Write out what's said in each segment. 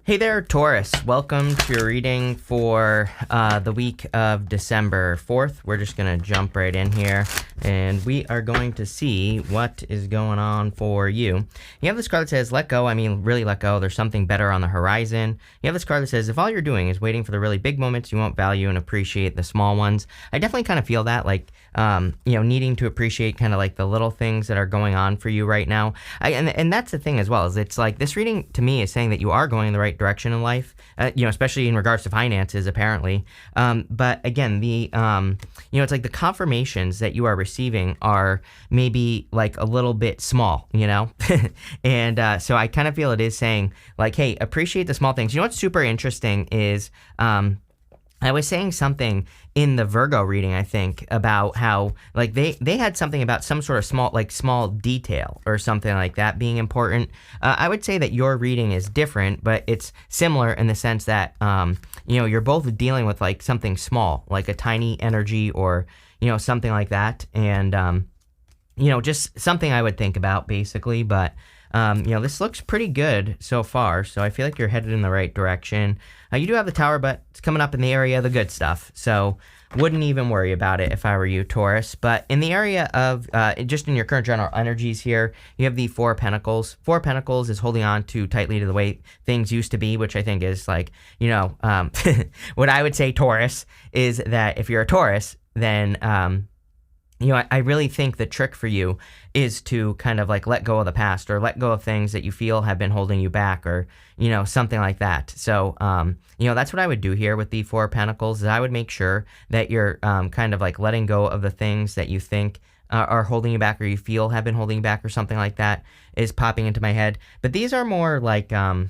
Hey there, Taurus. Welcome to your reading for the week of December 4th. We're just going to jump right in here, and we are going to see what is going on for you. You have this card that says, let go. I mean, really let go. There's something better on the horizon. You have this card that says, if all you're doing is waiting for the really big moments, you won't value and appreciate the small ones. I definitely kind of feel that, like, needing to appreciate kind of like the little things that are going on for you right now. And that's the thing as well, is it's like this reading to me is saying that you are going in the right direction in life, especially in regards to finances, apparently. But again, it's like the confirmations that you are receiving are maybe like a little bit small, and so I kind of feel it is saying like, hey, appreciate the small things. You know what's super interesting is, I was saying something in the Virgo reading, I think, about how like they had something about some sort of small detail or something like that being important. I would say that your reading is different, but it's similar in the sense that you're both dealing with like something small, like a tiny energy or something like that, and just something I would think about basically. But this looks pretty good so far, so I feel like you're headed in the right direction. You do have the tower, but it's coming up in the area of the good stuff, so wouldn't even worry about it if I were you, Taurus. But in the area of, just in your current general energies here, you have the Four of Pentacles. Four of Pentacles is holding on too tightly to the way things used to be, which I think is like, what I would say, Taurus, is that if you're a Taurus, then I really think the trick for you is to kind of like let go of the past or let go of things that you feel have been holding you back or, something like that. So, that's what I would do here with the Four of Pentacles, is I would make sure that you're kind of like letting go of the things that you think are holding you back or you feel have been holding you back or something like that is popping into my head. But these are more like, I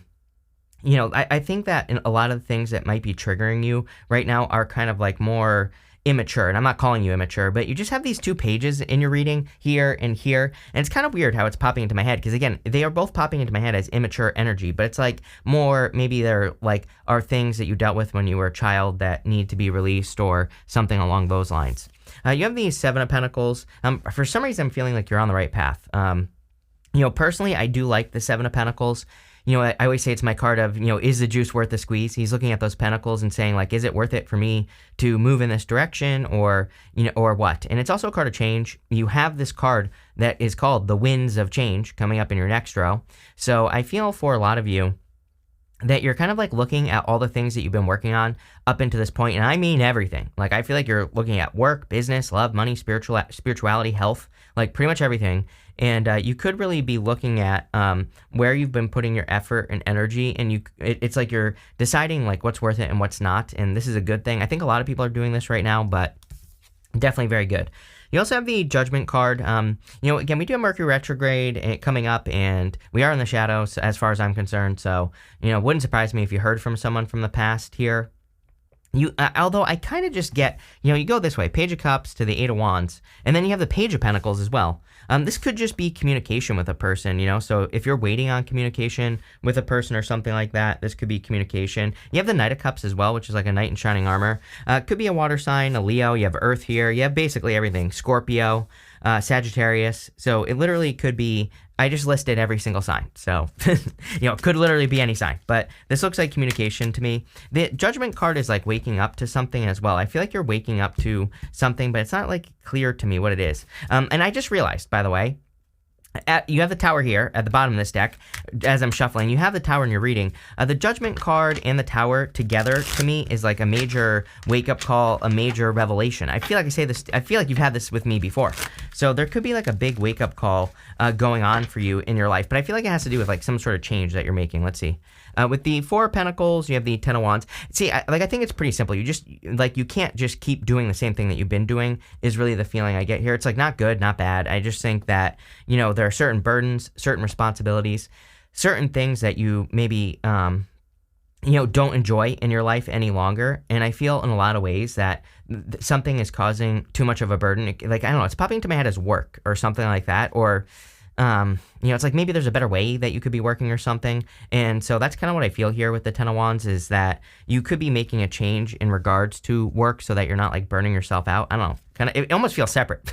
think that in a lot of the things that might be triggering you right now are kind of like more immature, and I'm not calling you immature, but you just have these two pages in your reading here and here, and it's kind of weird how it's popping into my head, because again, they are both popping into my head as immature energy, but it's like more, maybe they're like, are things that you dealt with when you were a child that need to be released or something along those lines. You have the Seven of Pentacles. For some reason, I'm feeling like you're on the right path. Personally, I do like the Seven of Pentacles. I always say it's my card of, is the juice worth the squeeze? He's looking at those pentacles and saying, like, is it worth it for me to move in this direction or, or what? And it's also a card of change. You have this card that is called the Winds of Change coming up in your next row. So I feel for a lot of you that you're kind of like looking at all the things that you've been working on up into this point, and I mean everything. Like, I feel like you're looking at work, business, love, money, spirituality, health, like pretty much everything. And you could really be looking at where you've been putting your effort and energy, and it's like you're deciding like what's worth it and what's not, and this is a good thing. I think a lot of people are doing this right now, but definitely very good. You also have the Judgment card. Again, we do have Mercury retrograde coming up, and we are in the shadows as far as I'm concerned. So, wouldn't surprise me if you heard from someone from the past here. Although I kind of just get, you go this way, Page of Cups to the Eight of Wands, and then you have the Page of Pentacles as well. This could just be communication with a person, so if you're waiting on communication with a person or something like that, this could be communication. You have the Knight of Cups as well, which is like a knight in shining armor. Could be a water sign, a Leo, you have Earth here, you have basically everything, Scorpio, Sagittarius, so it literally could be, I just listed every single sign, so, it could literally be any sign, but this looks like communication to me. The Judgment card is like waking up to something as well. I feel like you're waking up to something, but it's not like clear to me what it is. And I just realized, by the way, you have the Tower here at the bottom of this deck. As I'm shuffling, you have the Tower in your reading. The Judgment card and the Tower together, to me, is like a major wake-up call, a major revelation. I feel like I say this, I feel like you've had this with me before. So there could be like a big wake-up call going on for you in your life, but I feel like it has to do with like some sort of change that you're making. Let's see. With the Four of Pentacles, you have the Ten of Wands. See, I think it's pretty simple. You can't just keep doing the same thing that you've been doing, is really the feeling I get here. It's like not good, not bad. I just think that, there are certain burdens, certain responsibilities, certain things that you maybe, don't enjoy in your life any longer. And I feel in a lot of ways that something is causing too much of a burden. Like, I don't know, it's popping into my head as work or something like that. Or it's like maybe there's a better way that you could be working or something. And so that's kind of what I feel here with the Ten of Wands, is that you could be making a change in regards to work so that you're not like burning yourself out. I don't know. It almost feels separate.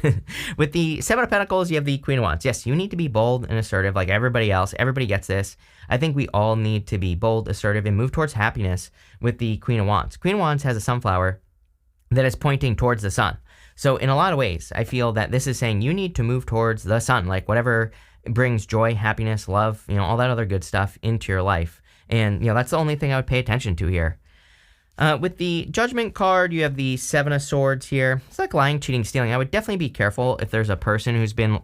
With the Seven of Pentacles, you have the Queen of Wands. Yes, you need to be bold and assertive like everybody else. Everybody gets this. I think we all need to be bold, assertive, and move towards happiness with the Queen of Wands. Queen of Wands has a sunflower that is pointing towards the sun. So in a lot of ways, I feel that this is saying you need to move towards the sun, like whatever brings joy, happiness, love, all that other good stuff into your life. And, that's the only thing I would pay attention to here. With the Judgment card, you have the Seven of Swords here. It's like lying, cheating, stealing. I would definitely be careful if there's a person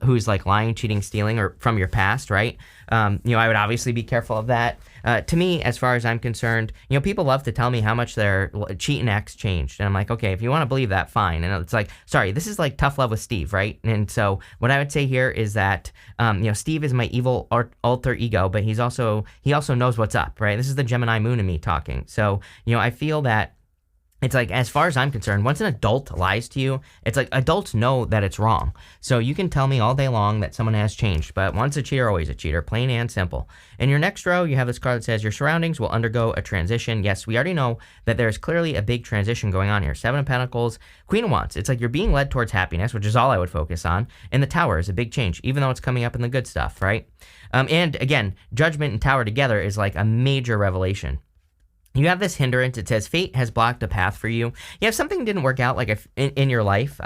who's like lying, cheating, stealing, or from your past, right? I would obviously be careful of that. To me, as far as I'm concerned, people love to tell me how much their cheating ex changed. And I'm like, okay, if you want to believe that, fine. And it's like, sorry, this is like tough love with Steve, right? And so what I would say here is that, Steve is my evil alter ego, but he also knows what's up, right? This is the Gemini moon in me talking. So, I feel that it's like, as far as I'm concerned, once an adult lies to you, it's like adults know that it's wrong. So you can tell me all day long that someone has changed, but once a cheater, always a cheater, plain and simple. In your next row, you have this card that says your surroundings will undergo a transition. Yes, we already know that there's clearly a big transition going on here. Seven of Pentacles, Queen of Wands. It's like you're being led towards happiness, which is all I would focus on. And the Tower is a big change, even though it's coming up in the good stuff, right? And again, Judgment and Tower together is like a major revelation. You have this hindrance. It says fate has blocked a path for you. If something didn't work out, like if in your life,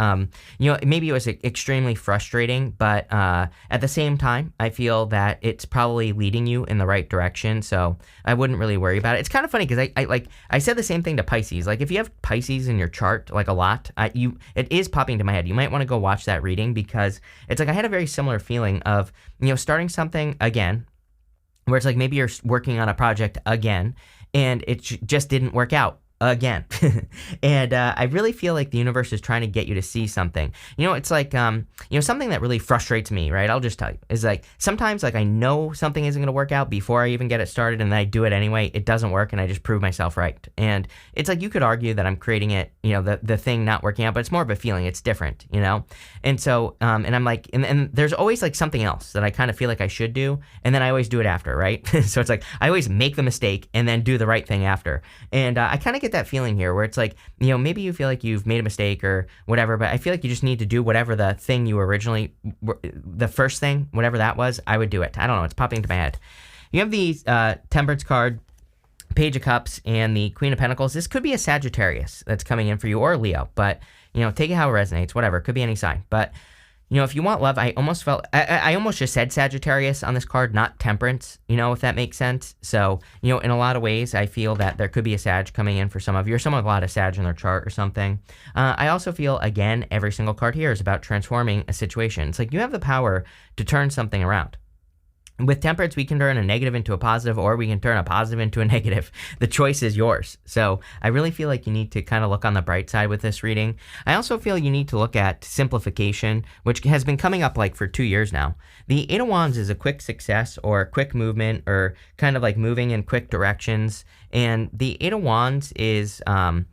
maybe it was extremely frustrating, but at the same time, I feel that it's probably leading you in the right direction. So I wouldn't really worry about it. It's kind of funny because I said the same thing to Pisces. Like if you have Pisces in your chart, like a lot, it is popping to my head. You might want to go watch that reading, because it's like I had a very similar feeling of starting something again, where it's like maybe you're working on a project again, and it just didn't work out again. And I really feel like the universe is trying to get you to see something. It's like, something that really frustrates me, right? I'll just tell you, is like, sometimes like I know something isn't going to work out before I even get it started, and then I do it anyway. It doesn't work, and I just prove myself right. And it's like, you could argue that I'm creating it, the thing not working out, but it's more of a feeling. It's different, And so, and I'm like, and there's always like something else that I kind of feel like I should do, and then I always do it after, right? So it's like, I always make the mistake and then do the right thing after. And I kind of get that feeling here where it's like, maybe you feel like you've made a mistake or whatever, but I feel like you just need to do whatever the thing you originally, the first thing, whatever that was, I would do it. I don't know. It's popping into my head. You have the Temperance card, Page of Cups, and the Queen of Pentacles. This could be a Sagittarius that's coming in for you, or a Leo, but, take it how it resonates, whatever. It could be any sign. But, if you want love, I almost just said Sagittarius on this card, not Temperance, if that makes sense. So, in a lot of ways, I feel that there could be a Sag coming in for some of you, or someone with a lot of Sag in their chart or something. I also feel, again, every single card here is about transforming a situation. It's like you have the power to turn something around. With Temperance, we can turn a negative into a positive, or we can turn a positive into a negative. The choice is yours. So I really feel like you need to kind of look on the bright side with this reading. I also feel you need to look at simplification, which has been coming up like for 2 years now. The Eight of Wands is a quick success, or quick movement, or kind of like moving in quick directions. And the Eight of Wands is, kind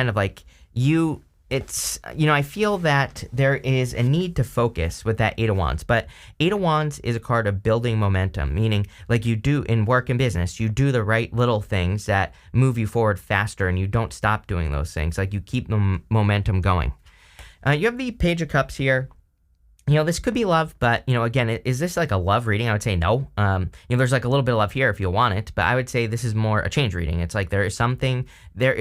of like I feel that there is a need to focus with that Eight of Wands, but Eight of Wands is a card of building momentum, meaning like you do in work and business, you do the right little things that move you forward faster, and you don't stop doing those things. Like you keep the momentum going. You have the Page of Cups here. This could be love, but, again, is this like a love reading? I would say no. There's like a little bit of love here if you want it, but I would say this is more a change reading. It's like there is something that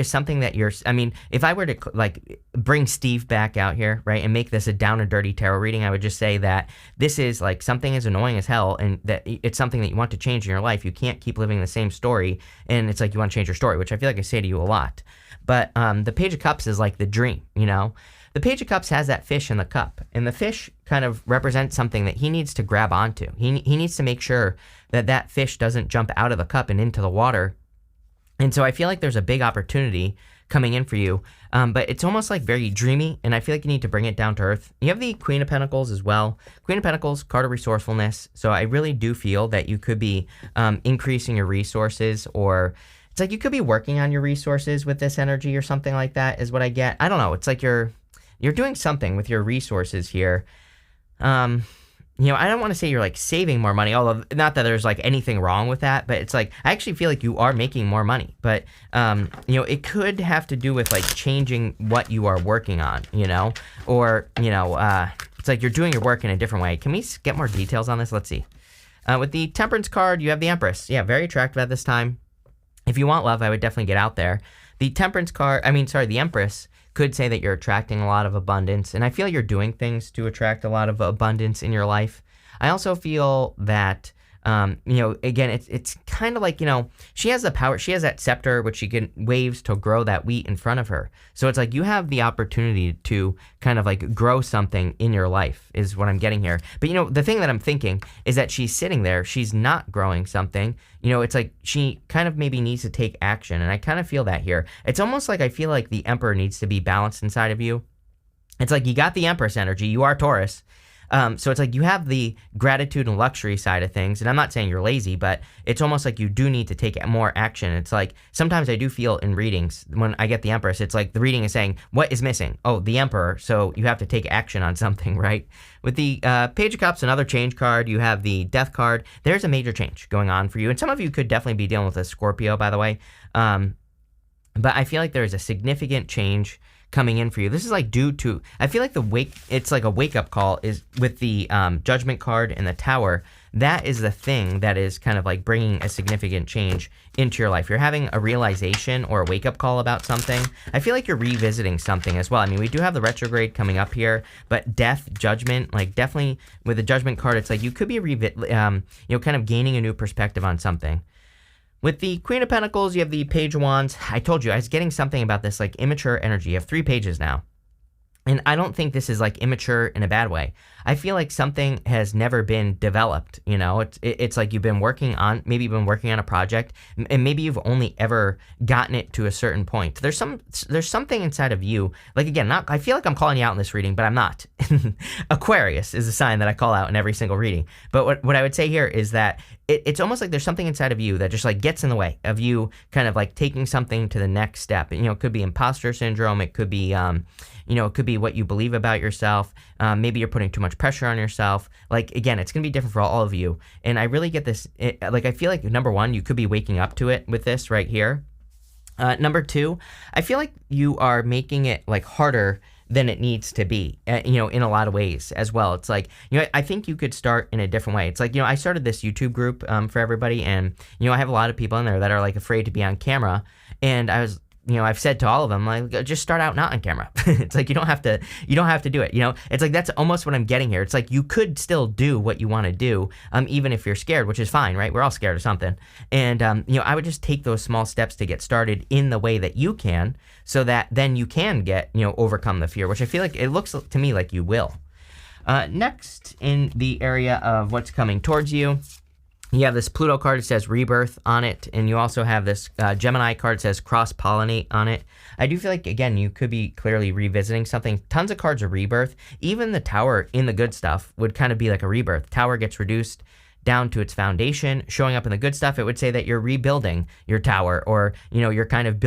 if I were to like bring Steve back out here, right, and make this a down and dirty tarot reading, I would just say that this is like something is annoying as hell, and that it's something that you want to change in your life. You can't keep living the same story, and it's like you want to change your story, which I feel like I say to you a lot. But the Page of Cups is like the dream, The Page of Cups has that fish in the cup, and the fish kind of represents something that he needs to grab onto. He needs to make sure that fish doesn't jump out of the cup and into the water. And so I feel like there's a big opportunity coming in for you, but it's almost like very dreamy, and I feel like you need to bring it down to earth. You have the Queen of Pentacles as well. Queen of Pentacles, card of resourcefulness. So I really do feel that you could be increasing your resources, or it's like you could be working on your resources with this energy or something like that is what I get. I don't know. It's like you're doing something with your resources here. I don't want to say you're like saving more money, although not that there's like anything wrong with that, but it's like I actually feel like you are making more money. But it could have to do with like changing what you are working on, or it's like you're doing your work in a different way. Can we get more details on this? Let's see. With the Temperance card, you have the Empress. Yeah, very attractive at this time. If you want love, I would definitely get out there. The the Empress could say that you're attracting a lot of abundance, and I feel you're doing things to attract a lot of abundance in your life. I also feel that, again, it's kind of like, she has the power, she has that scepter, which she can waves to grow that wheat in front of her. So it's like you have the opportunity to kind of like grow something in your life is what I'm getting here. But, the thing that I'm thinking is that she's sitting there, she's not growing something. It's like she kind of maybe needs to take action. And I kind of feel that here. It's almost like I feel like the Emperor needs to be balanced inside of you. It's like you got the Empress energy. You are Taurus. So it's like you have the gratitude and luxury side of things. And I'm not saying you're lazy, but it's almost like you do need to take more action. It's like sometimes I do feel in readings when I get the Empress, it's like the reading is saying, what is missing? Oh, the Emperor. So you have to take action on something, right? With the Page of Cups, another change card, you have the Death card. There's a major change going on for you. And some of you could definitely be dealing with a Scorpio, by the way. But I feel like there's a significant change coming in for you. This is like due to, I feel like it's like a wake-up call is with the Judgment card and the Tower. That is the thing that is kind of like bringing a significant change into your life. You're having a realization or a wake-up call about something. I feel like you're revisiting something as well. I mean, we do have the retrograde coming up here, but Death, Judgment, like definitely with the Judgment card, it's like you could be kind of gaining a new perspective on something. With the Queen of Pentacles, you have the Page of Wands. I told you, I was getting something about this like immature energy. You have 3 pages now. And I don't think this is like immature in a bad way. I feel like something has never been developed. It's like you've been working on a project, and maybe you've only ever gotten it to a certain point. There's something inside of you. Like again, I feel like I'm calling you out in this reading, but I'm not. Aquarius is a sign that I call out in every single reading. But what I would say here is that it's almost like there's something inside of you that just like gets in the way of you kind of like taking something to the next step. It could be imposter syndrome. It could be it could be what you believe about yourself. Maybe you're putting too much pressure on yourself. Like, again, it's going to be different for all of you. And I really get this. I feel like, number one, you could be waking up to it with this right here. Number two, I feel like you are making it like harder than it needs to be, in a lot of ways as well. It's like, I think you could start in a different way. It's like, I started this YouTube group for everybody. And, I have a lot of people in there that are like afraid to be on camera. And I was, I've said to all of them, like, just start out not on camera. It's like, you don't have to do it. It's like, that's almost what I'm getting here. It's like, you could still do what you want to do, even if you're scared, which is fine, right? We're all scared of something. And, I would just take those small steps to get started in the way that you can, so that then you can get, overcome the fear, which I feel like it looks to me like you will. Next, in the area of what's coming towards you, you have this Pluto card, it says rebirth on it, and you also have this Gemini card, it says cross-pollinate on it. I do feel like, again, you could be clearly revisiting something. Tons of cards of rebirth. Even the Tower in the good stuff would kind of be like a rebirth. Tower gets reduced down to its foundation. Showing up in the good stuff, it would say that you're rebuilding your tower, or, you're kind of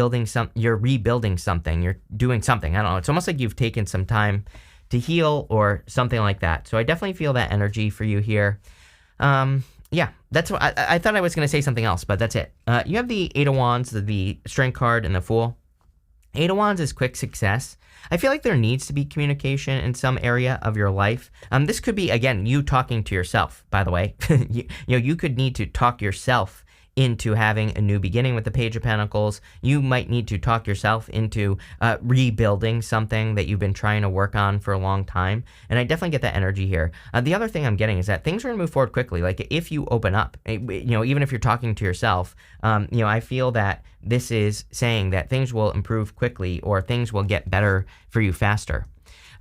you're rebuilding something, you're doing something. I don't know. It's almost like you've taken some time to heal or something like that. So I definitely feel that energy for you here. Yeah, that's what I thought I was going to say something else, but that's it. You have the 8 of Wands, the Strength card, and the Fool. 8 of Wands is quick success. I feel like there needs to be communication in some area of your life. This could be, again, you talking to yourself, by the way. You could need to talk yourself into having a new beginning with the Page of Pentacles. You might need to talk yourself into rebuilding something that you've been trying to work on for a long time. And I definitely get that energy here. The other thing I'm getting is that things are going to move forward quickly. Like if you open up, even if you're talking to yourself, I feel that this is saying that things will improve quickly, or things will get better for you faster.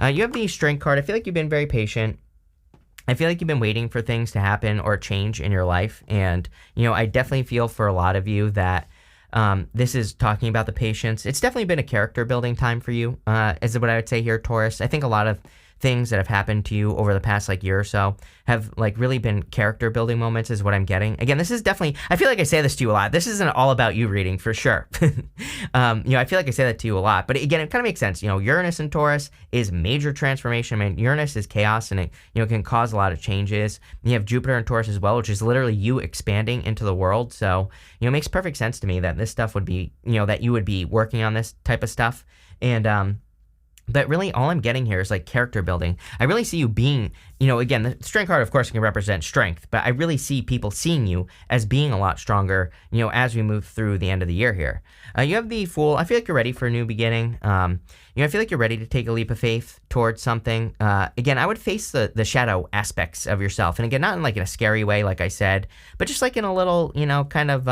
You have the Strength card. I feel like you've been very patient. I feel like you've been waiting for things to happen or change in your life. And, I definitely feel for a lot of you that this is talking about the patience. It's definitely been a character building time for you, is what I would say here, Taurus. I think a lot of things that have happened to you over the past like year or so have like really been character building moments is what I'm getting. Again, this is definitely, I feel like I say this to you a lot. This isn't all about you reading for sure. I feel like I say that to you a lot, but again, it kind of makes sense. Uranus in Taurus is major transformation. I mean, Uranus is chaos and it, can cause a lot of changes. You have Jupiter in Taurus as well, which is literally you expanding into the world. So, it makes perfect sense to me that this stuff would be, that you would be working on this type of stuff. And, but really all I'm getting here is like character building. I really see you being, again, the strength card of course can represent strength, but I really see people seeing you as being a lot stronger, as we move through the end of the year here. You have the Fool. I feel like you're ready for a new beginning. I feel like you're ready to take a leap of faith towards something. Again, I would face the shadow aspects of yourself. And again, not in like in a scary way, like I said, but just like in a little, kind of,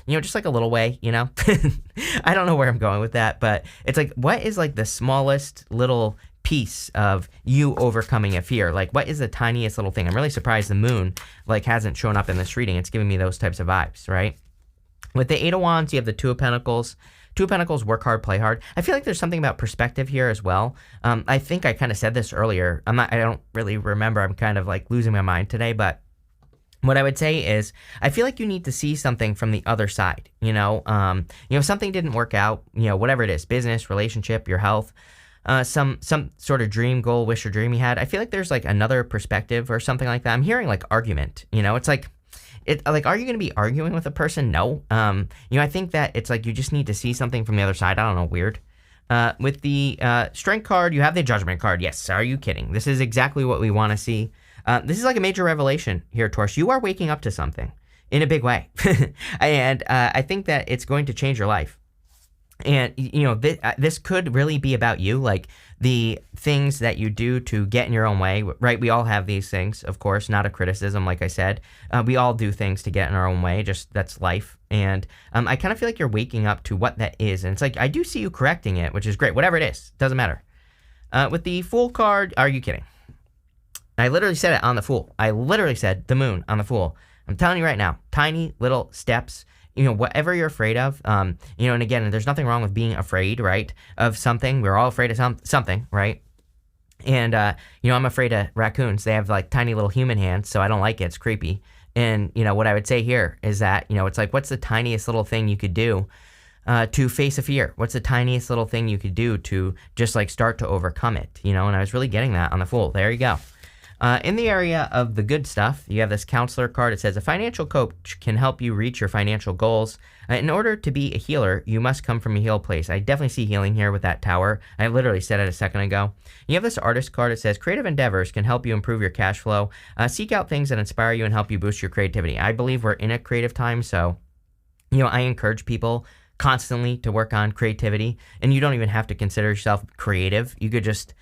just like a little way, I don't know where I'm going with that, but it's like, what is like the smallest little piece of you overcoming a fear? Like, what is the tiniest little thing? I'm really surprised the moon like hasn't shown up in this reading. It's giving me those types of vibes, right? With the Eight of Wands, you have the Two of Pentacles. Two of Pentacles, work hard, play hard. I feel like there's something about perspective here as well. I think I kind of said this earlier. I don't really remember. I'm kind of like losing my mind today, but what I would say is I feel like you need to see something from the other side. Something didn't work out, whatever it is, business, relationship, your health, some sort of dream, goal, wish, or dream you had. I feel like there's like another perspective or something like that. I'm hearing like argument, it's like, are you going to be arguing with a person? No. I think that it's like you just need to see something from the other side. I don't know, weird. With the Strength card, you have the Judgment card. Yes, are you kidding? This is exactly what we want to see. This is like a major revelation here, Taurus. You are waking up to something in a big way. And I think that it's going to change your life. And, this could really be about you, like the things that you do to get in your own way, right? We all have these things, of course, not a criticism, like I said. We all do things to get in our own way, just that's life. And I kind of feel like you're waking up to what that is. And it's like, I do see you correcting it, which is great. Whatever it is, doesn't matter. With the Fool card, are you kidding? I literally said it on the Fool. I literally said the moon on the Fool. I'm telling you right now, tiny little steps. Whatever you're afraid of, and again, there's nothing wrong with being afraid, right, of something. We're all afraid of something, right? And, I'm afraid of raccoons. They have, like, tiny little human hands, so I don't like it. It's creepy. And, what I would say here is that, it's like, what's the tiniest little thing you could do to face a fear? What's the tiniest little thing you could do to just, like, start to overcome it, And I was really getting that on the Fool. There you go. In the area of the good stuff, you have this Counselor card. It says, a financial coach can help you reach your financial goals. In order to be a healer, you must come from a healed place. I definitely see healing here with that tower. I literally said it a second ago. You have this Artist card. It says, creative endeavors can help you improve your cash flow. Seek out things that inspire you and help you boost your creativity. I believe we're in a creative time, so, I encourage people constantly to work on creativity, and you don't even have to consider yourself creative. You could just,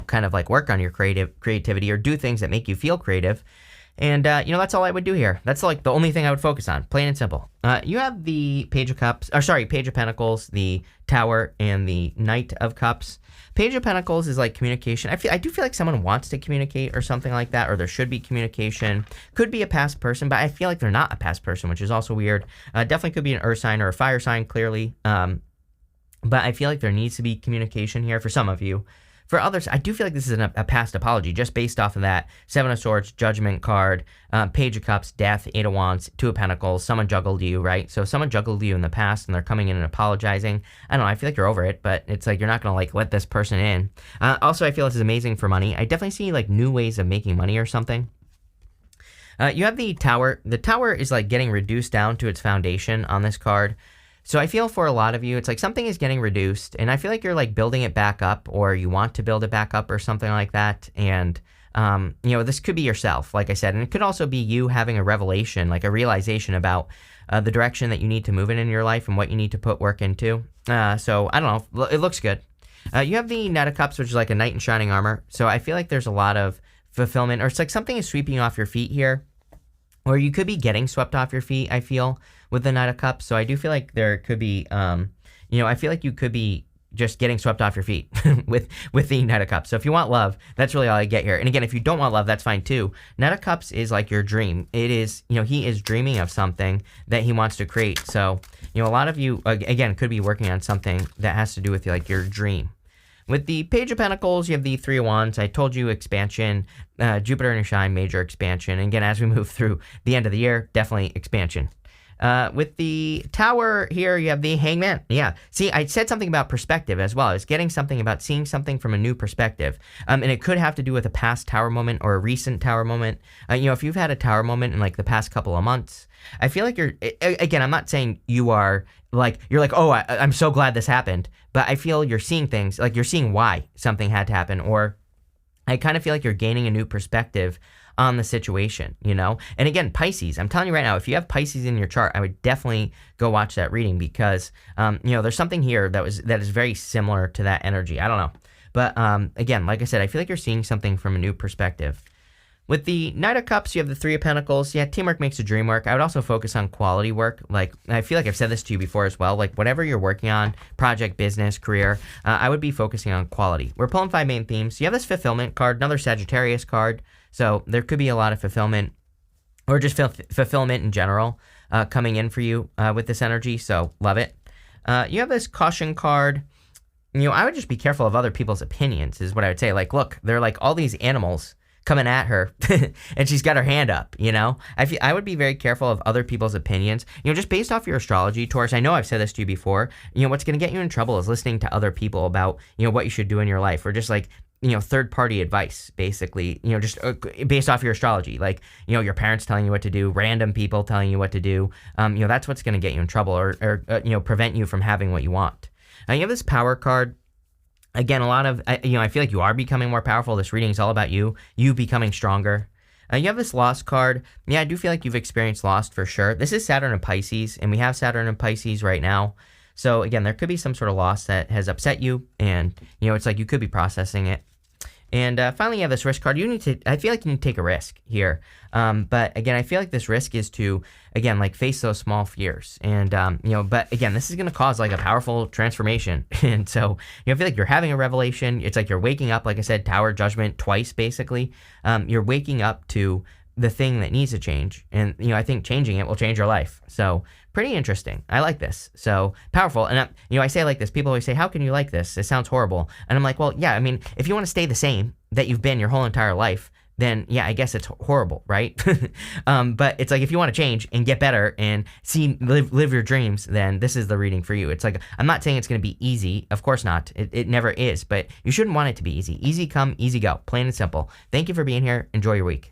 kind of like work on your creativity or do things that make you feel creative. And, that's all I would do here. That's like the only thing I would focus on, plain and simple. You have the Page of Pentacles, the Tower, and the Knight of Cups. Page of Pentacles is like communication. I do feel like someone wants to communicate or something like that, or there should be communication. Could be a past person, but I feel like they're not a past person, which is also weird. Definitely could be an earth sign or a fire sign, clearly. But I feel like there needs to be communication here for some of you. For others, I do feel like this is a past apology, just based off of that Seven of Swords, Judgment card, Page of Cups, Death, Eight of Wands, Two of Pentacles. Someone juggled you, right? So if someone juggled you in the past and they're coming in and apologizing, I don't know, I feel like you're over it, but it's like you're not going to like let this person in. Also, I feel this is amazing for money. I definitely see like new ways of making money or something. You have the Tower. The Tower is like getting reduced down to its foundation on this card. So I feel for a lot of you, it's like something is getting reduced, and I feel like you're like building it back up, or you want to build it back up or something like that. And, this could be yourself, like I said, and it could also be you having a revelation, like a realization about the direction that you need to move in your life and what you need to put work into. So I don't know, it looks good. You have the Knight of Cups, which is like a knight in shining armor. So I feel like there's a lot of fulfillment, or it's like something is sweeping you off your feet here. Or you could be getting swept off your feet, I feel, with the Knight of Cups. So I do feel like there could be, I feel like you could be just getting swept off your feet with the Knight of Cups. So if you want love, that's really all I get here. And again, if you don't want love, that's fine too. Knight of Cups is like your dream. It is, he is dreaming of something that he wants to create. So, a lot of you, again, could be working on something that has to do with like your dream. With the Page of Pentacles, you have the Three of Wands. I told you expansion, Jupiter in your shine, major expansion. And again, as we move through the end of the year, definitely expansion. With the Tower here, you have the Hangman. Yeah. See, I said something about perspective as well. I was getting something about seeing something from a new perspective. And it could have to do with a past Tower moment or a recent Tower moment. If you've had a Tower moment in like the past couple of months, I feel like again, I'm not saying you're like, oh, I'm so glad this happened. But I feel you're seeing things, like you're seeing why something had to happen. Or I kind of feel like you're gaining a new perspective on the situation, And again, Pisces, I'm telling you right now, if you have Pisces in your chart, I would definitely go watch that reading because, there's something here that is very similar to that energy. I don't know. But again, like I said, I feel like you're seeing something from a new perspective. With the Knight of Cups, you have the Three of Pentacles. Yeah, teamwork makes the dream work. I would also focus on quality work. Like, I feel like I've said this to you before as well. Like, whatever you're working on, project, business, career, I would be focusing on quality. We're pulling 5 main themes. You have this Fulfillment card, another Sagittarius card. So there could be a lot of fulfillment or just fulfillment in general coming in for you with this energy. So love it. You have this Caution card. I would just be careful of other people's opinions is what I would say. Like, look, they're like all these animals coming at her and she's got her hand up, I would be very careful of other people's opinions, just based off your astrology, Taurus. I know I've said this to you before, what's going to get you in trouble is listening to other people about, what you should do in your life, or just like, third-party advice, basically, just based off your astrology, like, your parents telling you what to do, random people telling you what to do, that's what's going to get you in trouble or prevent you from having what you want. You have this Power card. Again, a lot of, I feel like you are becoming more powerful. This reading is all about you becoming stronger. You have this Lost card. Yeah, I do feel like you've experienced loss for sure. This is Saturn and Pisces, and we have Saturn and Pisces right now. So again, there could be some sort of loss that has upset you, and, it's like you could be processing it. And finally, you have this risk card. I feel like you need to take a risk here. But again, I feel like this risk is to, again, like face those small fears. And, but again, this is going to cause like a powerful transformation. And so, I feel like you're having a revelation. It's like you're waking up, like I said, Tower Judgment twice, basically. You're waking up to the thing that needs to change. And, I think changing it will change your life. So pretty interesting. I like this. So powerful. And, I say like this, people always say, how can you like this? It sounds horrible. And I'm like, well, yeah, I mean, if you want to stay the same that you've been your whole entire life, then yeah, I guess it's horrible, right? But it's like, if you want to change and get better and live your dreams, then this is the reading for you. It's like, I'm not saying it's going to be easy. Of course not. It never is, but you shouldn't want it to be easy. Easy come, easy go. Plain and simple. Thank you for being here. Enjoy your week.